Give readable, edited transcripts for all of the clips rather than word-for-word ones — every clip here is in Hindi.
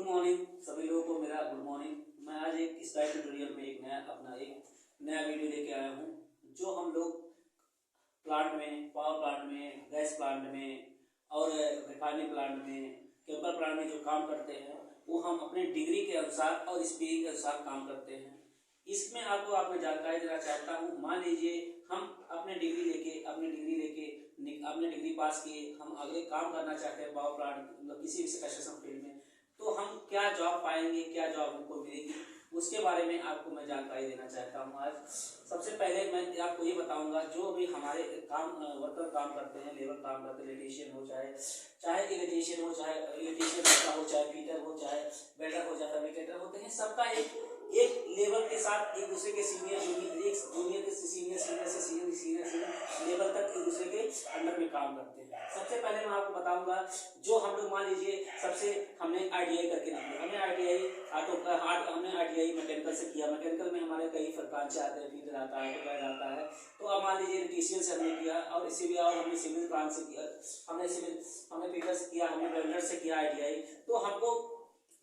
गुड मॉर्निंग सभी लोगों को मेरा गुड मॉर्निंग। मैं आज एक स्काई ट्यूटोरियल में एक नया वीडियो लेके आया हूँ। जो हम लोग प्लांट में, पावर प्लांट में, गैस प्लांट में और रिफाइनिंग प्लांट में, केमिकल प्लांट में जो काम करते हैं वो हम अपने डिग्री के अनुसार और स्पीड के अनुसार काम करते हैं। इसमें आपको जानकारी देना चाहता हूँ। मान लीजिए हम अपने डिग्री पास किए, हम आगे काम करना चाहते हैं पावर प्लांट मतलब किसी भी कंस्ट्रक्शन फील्ड में, तो हम क्या जॉब पाएंगे, क्या जॉब हमको मिलेगी, उसके बारे में आपको मैं जानकारी देना चाहता हूँ। आज सबसे पहले मैं आपको ये बताऊंगा, जो भी हमारे वर्कर काम करते हैं, लेबर काम करते हैं, इलेक्ट्रीशियन हो चाहे इलेक्ट्रीशियन हो, चाहे फीटर हो, चाहे वेल्डर हो, चाहे फैब्रिकेटर होते हैं, सबका एक लेवल के साथ एक दूसरे के सीनियर के सीनियर लेवल तक एक दूसरे के अंडर में काम करते हैं। सबसे पहले मैं आपको बताऊंगा, जो हम लोग मान लीजिए हमने ITI करके निकले, हमने ITI मैकेनिकल से किया। मैकेनिकल में हमारे कई ब्रांच आते हैं, फीटर आता है, गैस आता है। तो अब मान लीजिए इलेक्ट्रीशियन से हमने किया और हमने सिविल ब्रांच से किया, हमने फीटर से किया, हमने वेल्डर से किया ITI। तो हमको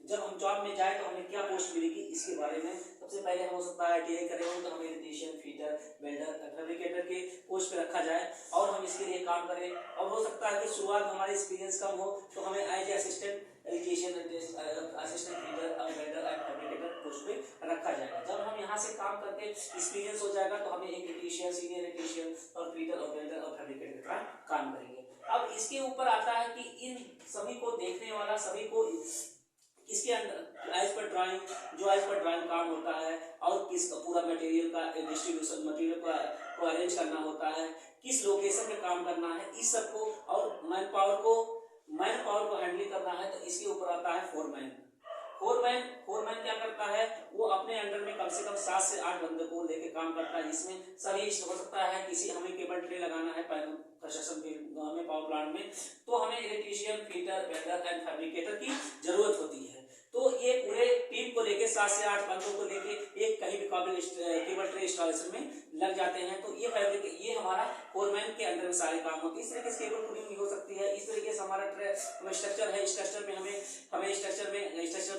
जब हम जॉब में जाए तो हमें क्या पोस्ट मिलेगी, इसके बारे में सबसे पहले हम हो सकता है ITI करेंगे तो हमें इलेक्ट्रीशियन, फीटर, वेल्डर, फैब्रिकेटर के पोस्ट पे रखा जाए और हम इसके लिए काम करें। और हो सकता है कि शुरुआत में हमारी एक्सपीरियंस कम हो तो हमें as assistant electrician, assistant fitter और वेल्डर एंड फैब्रिकेटर पोस्ट पे रखा जाएगा। जब हम यहाँ से काम करके एक्सपीरियंस हो जाएगा तो हमें एक इलेक्ट्रीशियन, सीनियर इलेक्ट्रीशियन और फीटर और वेल्डर और फैब्रिकेटर का काम करेंगे। अब इसके ऊपर आता है कि इन सभी को देखने वाला, सभी को इसके अंदर एज पर ड्राइंग काम होता है और किस पूरा मटेरियल का डिस्ट्रीब्यूशन, मटेरियल को अरेंज करना होता है, किस लोकेशन में काम करना है, इस सब को, और मैन पावर को हैंडल करना है। तो इसके ऊपर आता है फोरमैन क्या करता है, वो अपने अंडर में कम से कम 7 से 8 बंदे को लेके काम करता है, जिसमें सभी हो सकता है किसी हमें केबल ट्रे लगाना है कंस्ट्रक्शन फील्ड में, पावर प्लांट में, तो हमें electrician, fitter, welder and fabricator की जरूरत होती है। तो ये पूरे टीम को लेके 7 से 8 बंदों को लेके एक कहीं भी केबल ट्रे इंस्टॉलेशन में लग जाते हैं। तो ये हमारा फोरमैन के अंदर में सारे काम होते हैं। इस तरीके से केबल पुलिंग भी हो सकती है। इस तरीके से हमारा स्ट्रक्चर है, स्ट्रक्चर में हमें स्ट्रक्चर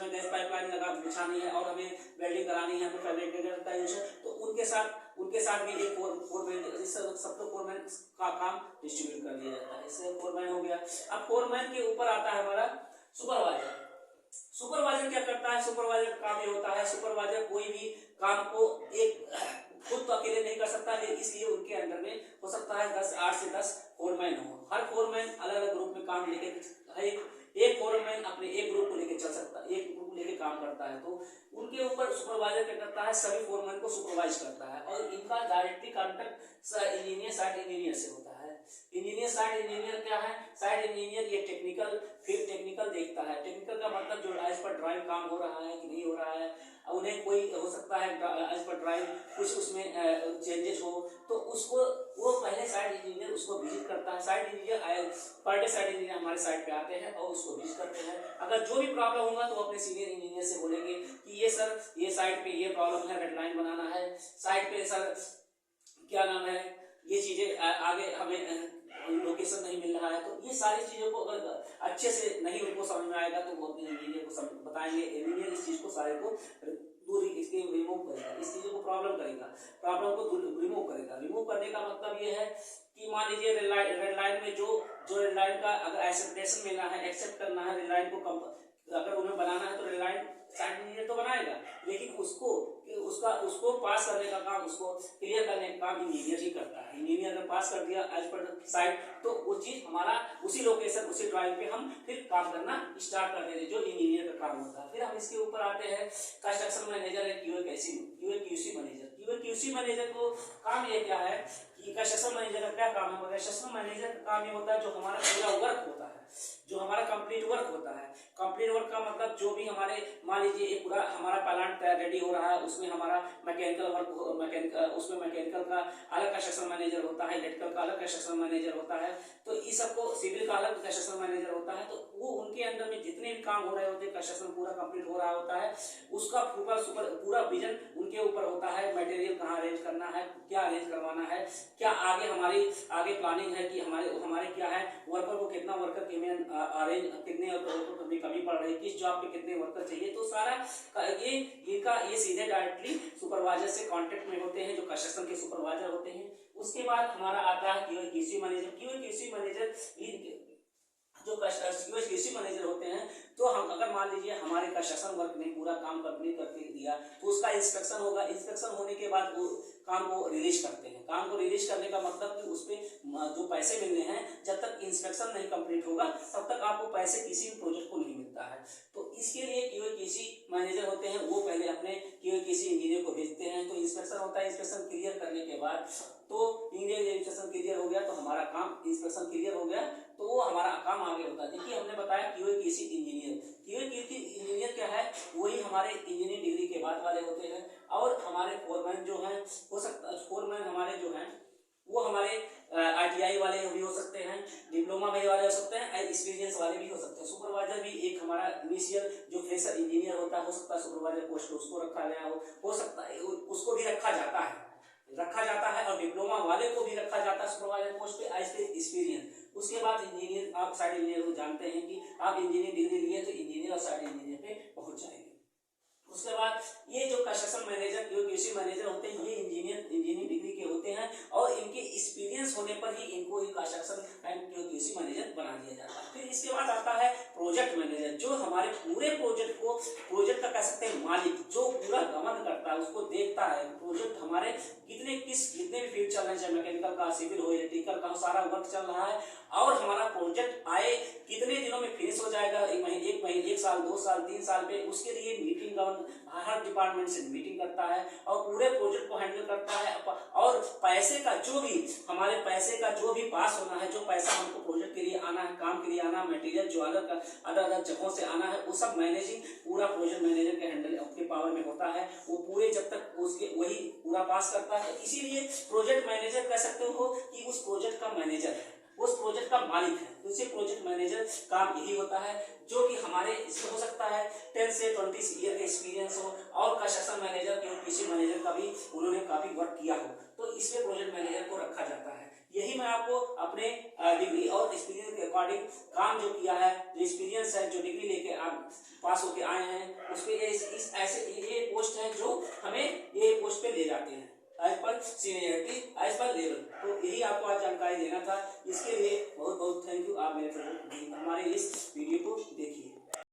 में गैस पाइपलाइन बिछानी है और हमें वेल्डिंग करानी है, हमें फैब्रिकेटर का यूज है। तो उनके साथ भी एक फोरमैन, सब लोग फोरमैन का काम डिस्ट्रीब्यूट कर दिया जाता है। इससे फोरमैन हो गया। अब फोरमैन के ऊपर आता है हमारा सुपरवाइजर क्या करता है, सुपरवाइजर का काम ये होता है, सुपरवाइजर कोई भी काम को खुद तो अकेले नहीं कर सकता, इसलिए उनके अंडर में हो सकता है 8 से 10 फोरमैन हो। हर फोरमैन अलग अलग ग्रुप में काम लेके, एक फोरमैन अपने एक ग्रुप को लेके चल सकता है, एक ग्रुप लेके काम करता है। तो उनके ऊपर सुपरवाइजर क्या करता है, सभी फोरमैन को सुपरवाइज करता है और इनका डायरेक्टली कॉन्टेक्ट साइट इंजीनियर से होता है। साइट इंजीनियर क्या है, साइट इंजीनियर ये टेक्निकल देखता है। टेक्निकल का मतलब जो एज पर ड्राइंग काम हो रहा है कि नहीं हो रहा है, उन्हें कोई हो सकता है एज पर ड्राइंग कुछ उसमें चेंजेस हो, तो उसको वो पहले साइट इंजीनियर उसको विजिट करता है। Site engineer per day site engineer हमारे साइट पे आते हैं और उसको विजिट करते हैं। अगर जो भी प्रॉब्लम होगा तो अपने सीनियर इंजीनियर से बोलेंगे कि ये सर, ये साइट पे ये प्रॉब्लम है, रेड लाइन बनाना है, साइट पे सर क्या नाम है, ये चीजें आगे हमें लोकेशन नहीं मिल रहा है। तो ये सारी चीजों को अगर अच्छे से नहीं उनको समझ में आएगा तो वो अपने इंजीनियर को बताएंगे। इंजीनियर इस चीज को सारे को इसके रिमूव करेगा, इस चीजों को प्रॉब्लम को रिमूव करेगा। रिमूव करने का मतलब ये है कि मान लीजिए रेड लाइन में जो रेड लाइन का अगर एक्सेप्टेशन मिलना है, एक्सेप्ट करना है, रेड लाइन को अगर उन्हें बनाना है तो रेड लाइन साइट इंजीनियर तो बनाएगा, लेकिन उसको पास करने का काम, उसको क्लियर करने का काम इंजीनियर ही करता है। इंजीनियर ने पास कर दिया एज पर साइट, तो वो चीज हमारा उसी लोकेशन, उसी ड्राइंग पे हम फिर काम करना स्टार्ट कर देते, जो इंजीनियर का काम होता है। फिर हम इसके ऊपर आते हैं कंस्ट्रक्शन मैनेजर है, QA/QC मैनेजर को काम ये क्या है कि कंस्ट्रक्शन मैनेजर का क्या काम है। कंस्ट्रक्शन मैनेजर का काम ये होता है जो हमारा पूरा वर्क होता है, जो हमारा कंप्लीट वर्क होता है। कंप्लीट वर्क का मतलब जो भी हमारे, मान लीजिए एक पूरा हमारा प्लांट रेडी हो रहा है, उसमें हमारा उसमें मैकेनिकल का अलग कंस्ट्रक्शन मैनेजर होता है, इलेक्ट्रिकल का अलग कंस्ट्रक्शन मैनेजर होता है, तो इस सबको सिविल का अलग कंस्ट्रक्शन मैनेजर होता है। तो वो उनके अंडर में जितने भी काम हो रहे होते हैं, कंस्ट्रक्शन पूरा कंप्लीट हो रहा होता है, उसका पूरा विजन उनके ऊपर होता है। मटेरियल कहाँ अरेंज करना है, क्या अरेंज करवाना है, क्या आगे हमारी आगे प्लानिंग है कि हमारे क्या है, वर्कर को कितना वर्कर के में अरेंज, कितने वर्कर को कमी पड़ रही है, किस जॉब पे कितने वर्कर चाहिए। तो सारा ये सीधे डायरेक्टली सुपरवाइजर से कांटेक्ट में होते हैं, जो कंस्ट्रक्शन के सुपरवाइजर होते हैं। उसके बाद हमारा आता है QA/QC मैनेजर। QA/QC मैनेजर जो QA/QC मैनेजर होते हैं, तो हम अगर मान लीजिए हमारे कंस्ट्रक्शन वर्क ने पूरा काम कंप्लीट करके दिया, तो उसका इंस्पेक्शन होगा। इंस्पेक्शन होने के बाद वो काम को रिलीज करते हैं। काम को रिलीज करने का मतलब कि उसपे जो पैसे मिलने हैं, जब तक इंस्पेक्शन नहीं कंप्लीट होगा तब तक आपको पैसे किसी भी प्रोजेक्ट को नहीं मिलता है। तो इसके लिए QA/QC मैनेजर होते हैं, वो पहले अपने QA/QC इंजीनियर को भेजते हैं। तो इंस्पेक्शन होता है, इंस्पेक्शन क्लियर करने के बाद तो इंस्पेक्शन क्लियर हो गया तो हमारा काम, इंस्पेक्शन क्लियर हो गया तो वो हमारा काम आगे होता है। देखिए हमने बताया QA/QC इंजीनियर। QA/QC इंजीनियर क्या है, वही हमारे इंजीनियरिंग डिग्री के बाद वाले होते हैं। और हमारे फोरमैन जो हैं, हो सकता है फोरमैन हमारे जो हैं वो हमारे ITI वाले भी हो सकते हैं, डिप्लोमा में वाले हो सकते हैं, एक्सपीरियंस वाले भी हो सकते हैं। सुपरवाइजर भी एक हमारा इनिशियल जो फ्रेशर इंजीनियर होता है, हो सकता है सुपरवाइजर पोस्ट उसको रखा गया हो सकता है उसको भी रखा जाता है और डिप्लोमा वाले को भी रखा जाता है सुपरवाइजर पोस्ट पे एज ए एक्सपीरियंस। उसके बाद इंजीनियर, आप साइड इंजीनियर को जानते हैं कि आप इंजीनियरिंग डिग्री लिए तो इंजीनियर और साइड इंजीनियर पे पहुंच जाएंगे। उसके बाद ये जो कंस्ट्रक्शन मैनेजर QA/QC मैनेजर होते हैं, ये इंजीनियरिंग डिग्री के होते हैं और इनके एक्सपीरियंस होने पर ही इनको कंस्ट्रक्शन एंड QA/QC मैनेजर बना दिया जाता है। फिर इसके बाद आता है प्रोजेक्ट मैनेजर, जो हमारे पूरे प्रोजेक्ट का कह सकते हैं मालिक, जो पूरा गवर्न करता है, उसको देखता है प्रोजेक्ट हमारे जितने भी फील्ड चल रहे हैं, चाहे मैकेनिकल का, सिविल हो, इलेक्ट्रिकल का, सारा वर्क चल रहा है और हमारा प्रोजेक्ट आए कितने दिनों में फिनिश हो जाएगा, एक महीने, 1 साल, 2 साल, 3 साल पे, उसके लिए मीटिंग हर डिपार्टमेंट से मीटिंग करता है और पूरे प्रोजेक्ट को हैंडल करता है। और पैसे का जो भी पास होना है, जो पैसा हमको प्रोजेक्ट के लिए आना है, काम के लिए आना, मटेरियल जो अलग जगहों से आना है, वो सब मैनेजिंग पूरा प्रोजेक्ट मैनेजर के हैंडल आपके पावर में होता है। वो पूरे जब तक उसके वही पूरा पास करता है, इसीलिए प्रोजेक्ट मैनेजर कह सकते हो कि उस प्रोजेक्ट का मैनेजर है, उस प्रोजेक्ट का मालिक है। तो इसे प्रोजेक्ट मैनेजर काम यही होता है, जो कि हमारे इसमें हो सकता है 10 से 20 ईयर का एक्सपीरियंस हो और कंस्ट्रक्शन मैनेजर QA/QC मैनेजर का भी उन्होंने काफी वर्क किया हो, तो इसमें प्रोजेक्ट मैनेजर को रखा जाता है। यही मैं आपको अपने डिग्री और एक्सपीरियंस के अकॉर्डिंग काम जो किया है, जो एक्सपीरियंस है, जो डिग्री लेके आप पास होके आए हैं, उसपे ऐसे ये पोस्ट है जो हमें ये पोस्ट पे ले जाते हैं as per seniority, as per level. तो यही आपको आज जानकारी देना था। इसके लिए बहुत बहुत थैंक यू। आप मेरे हमारे इस वीडियो को देखिए।